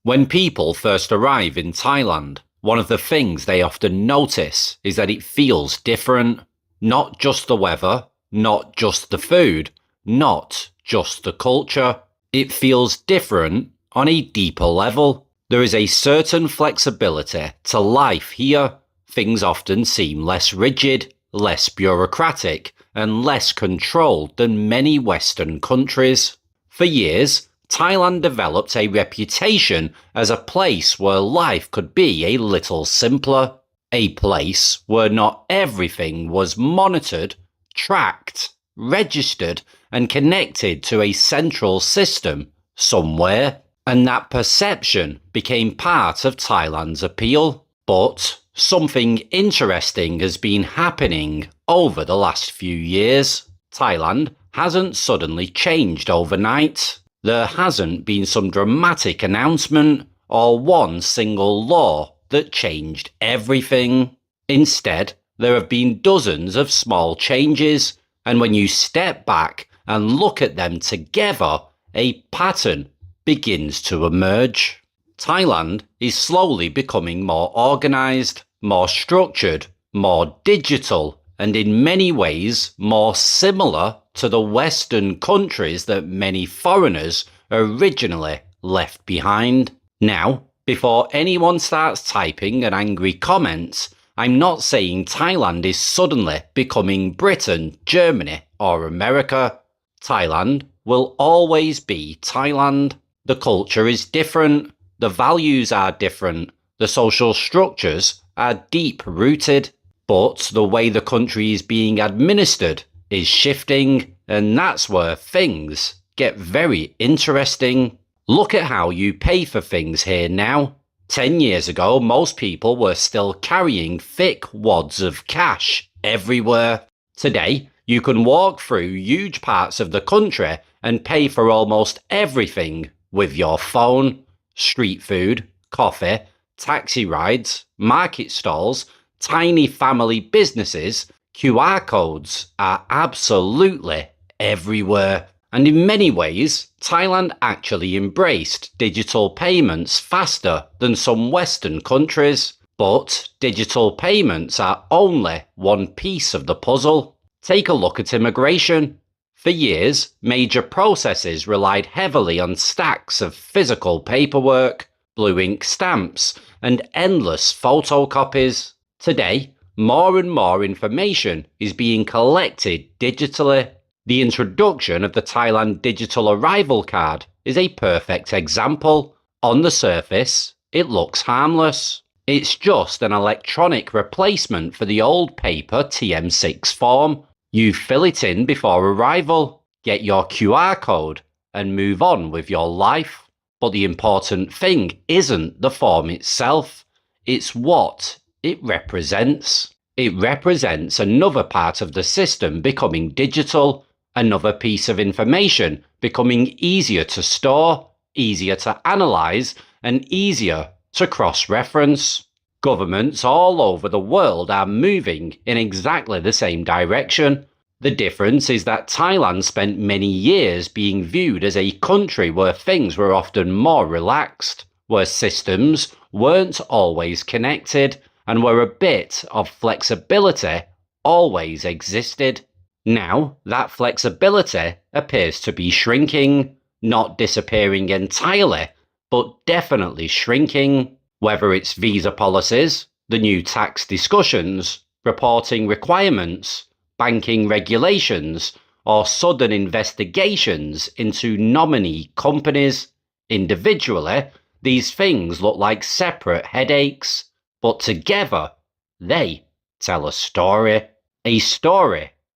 When people first arrive in Thailand, one of the things they often notice is that it feels different. Not just the weather, not just the food, not just the culture. It feels different on a deeper level. There is a certain flexibility to life here. Things often seem less rigid, less bureaucratic, and less controlled than many Western countries. For years, Thailand developed a reputation as a place where life could be a little simpler, a place where not everything was monitored, tracked, registered, and connected to a central system somewhere, and that perception became part of Thailand's appeal. But something interesting has been happening over the last few years. Thailand hasn't suddenly changed overnight. There hasn't been some dramatic announcement or one single law that changed everything. Instead, there have been dozens of small changes, and when you step back and look at them together, a pattern begins to emerge. Thailand is slowly becoming more organized, more structured, more digital, and in many ways more similar to the Western countries that many foreigners originally left behind. Now, before anyone starts typing an angry comment, I'm not saying Thailand is suddenly becoming Britain, Germany, or America. Thailand will always be Thailand. The culture is different, the values are different, the social structures are deep-rooted, but the way the country is being administered is shifting, and that's where things get very interesting. Look at how you pay for things here now. 10 years ago, most people were still carrying thick wads of cash everywhere. Today, you can walk through huge parts of the country and pay for almost everything with your phone. Street food, coffee, taxi rides, market stalls, tiny family businesses, QR codes are absolutely everywhere. And in many ways, Thailand actually embraced digital payments faster than some Western countries. But digital payments are only one piece of the puzzle. Take a look at immigration. For years, major processes relied heavily on stacks of physical paperwork, blue ink stamps, and endless photocopies. Today, more and more information is being collected digitally. The introduction of the Thailand Digital Arrival Card is a perfect example. On the surface, it looks harmless. It's just an electronic replacement for the old paper TM6 form. You fill it in before arrival, get your QR code, and move on with your life. But the important thing isn't the form itself, it's what it represents. It represents another part of the system becoming digital, another piece of information becoming easier to store, easier to analyze, and easier to cross-reference. Governments all over the world are moving in exactly the same direction. The difference is that Thailand spent many years being viewed as a country where things were often more relaxed, where systems weren't always connected, and where a bit of flexibility always existed. Now, that flexibility appears to be shrinking, not disappearing entirely, but definitely shrinking. Whether it's visa policies, the new tax discussions, reporting requirements, banking regulations, or sudden investigations into nominee companies. Individually, these things look like separate headaches, but together, they tell a story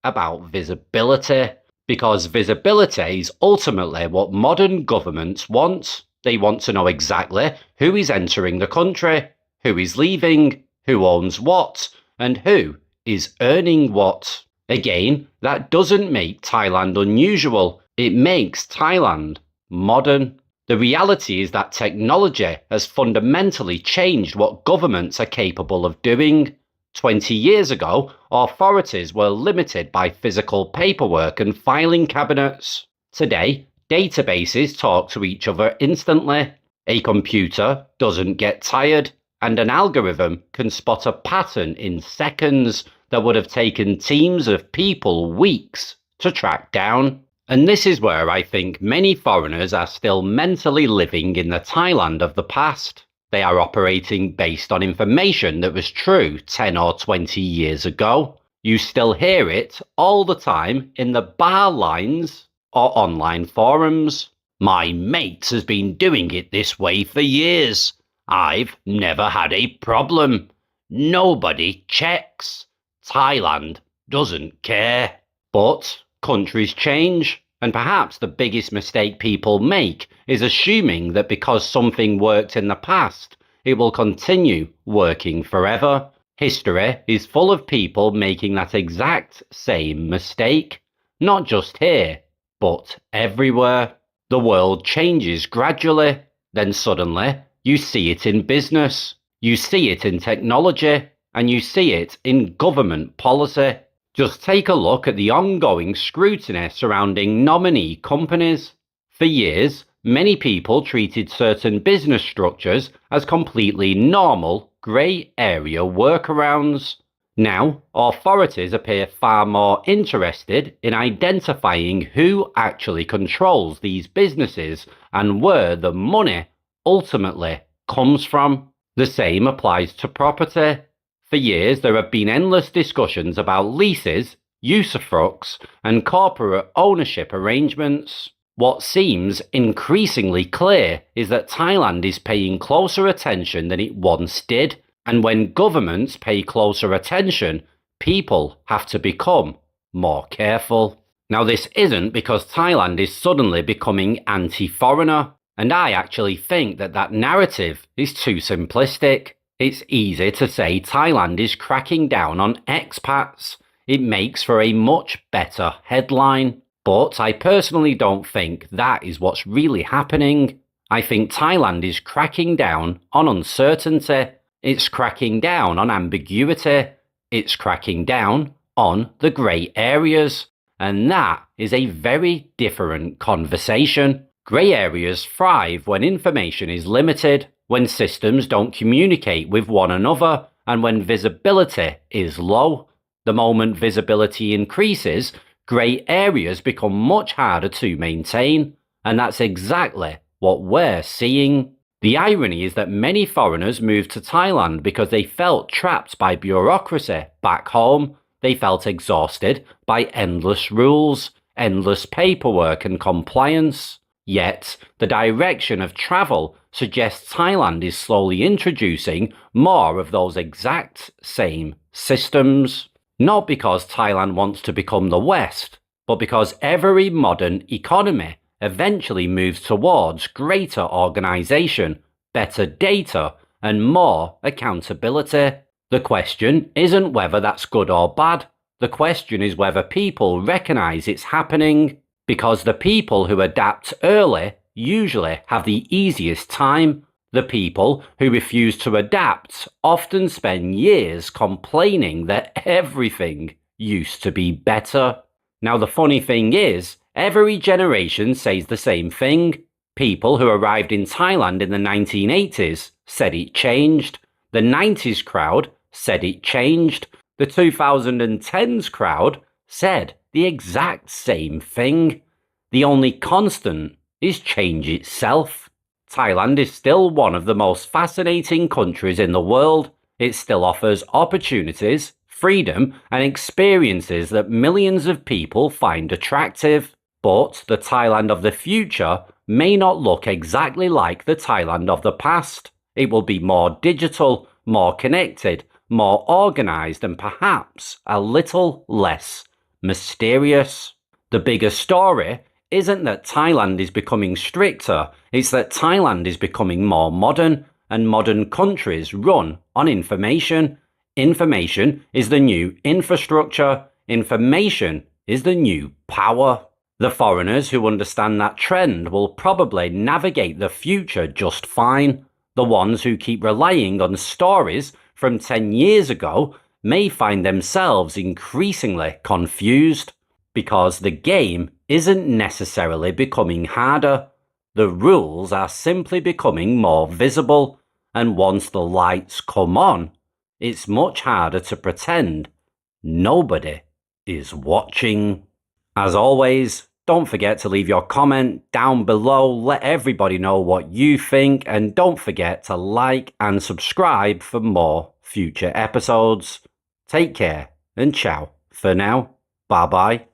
about visibility, because visibility is ultimately what modern governments want. They want to know exactly who is entering the country, who is leaving, who owns what, and who is earning what. Again, that doesn't make Thailand unusual. It makes Thailand modern. The reality is that technology has fundamentally changed what governments are capable of doing. 20 years ago, authorities were limited by physical paperwork and filing cabinets. Today, databases talk to each other instantly. A computer doesn't get tired, and an algorithm can spot a pattern in seconds that would have taken teams of people weeks to track down. And this is where I think many foreigners are still mentally living in the Thailand of the past. They are operating based on information that was true 10 or 20 years ago. You still hear it all the time in the bar lines or online forums. My mate has been doing it this way for years. I've never had a problem. Nobody checks. Thailand doesn't care. But countries change, and perhaps the biggest mistake people make is assuming that because something worked in the past, it will continue working forever. History is full of people making that exact same mistake, not just here, but everywhere. The world changes gradually, then suddenly you see it in business, you see it in technology, and you see it in government policy. Just take a look at the ongoing scrutiny surrounding nominee companies. For years, many people treated certain business structures as completely normal, grey area workarounds. Now, authorities appear far more interested in identifying who actually controls these businesses and where the money ultimately comes from. The same applies to property. For years, there have been endless discussions about leases, usufructs, and corporate ownership arrangements. What seems increasingly clear is that Thailand is paying closer attention than it once did, and when governments pay closer attention, people have to become more careful. Now, this isn't because Thailand is suddenly becoming anti-foreigner, and I actually think that narrative is too simplistic. It's easy to say Thailand is cracking down on expats. It makes for a much better headline. But I personally don't think that is what's really happening. I think Thailand is cracking down on uncertainty. It's cracking down on ambiguity. It's cracking down on the grey areas. And that is a very different conversation. Grey areas thrive when information is limited, when systems don't communicate with one another, and when visibility is low. The moment visibility increases, grey areas become much harder to maintain, and that's exactly what we're seeing. The irony is that many foreigners moved to Thailand because they felt trapped by bureaucracy back home. They felt exhausted by endless rules, endless paperwork and compliance. Yet, the direction of travel suggests Thailand is slowly introducing more of those exact same systems. Not because Thailand wants to become the West, but because every modern economy eventually moves towards greater organisation, better data, and more accountability. The question isn't whether that's good or bad. The question is whether people recognise it's happening, because the people who adapt early usually have the easiest time. The people who refuse to adapt often spend years complaining that everything used to be better. Now, the funny thing is, every generation says the same thing. People who arrived in Thailand in the 1980s said it changed. The 90s crowd said it changed. The 2010s crowd said the exact same thing. The only constant is change itself. Thailand is still one of the most fascinating countries in the world. It still offers opportunities, freedom, and experiences that millions of people find attractive. But the Thailand of the future may not look exactly like the Thailand of the past. It will be more digital, more connected, more organised, and perhaps a little less mysterious. The bigger story isn't that Thailand is becoming stricter, it's that Thailand is becoming more modern, and modern countries run on information. Information is the new infrastructure. Information is the new power. The foreigners who understand that trend will probably navigate the future just fine. The ones who keep relying on stories from 10 years ago may find themselves increasingly confused, because the game isn't necessarily becoming harder. The rules are simply becoming more visible, and once the lights come on, it's much harder to pretend nobody is watching. As always, don't forget to leave your comment down below. Let everybody know what you think, and don't forget to like and subscribe for more future episodes. Take care and ciao for now. Bye bye.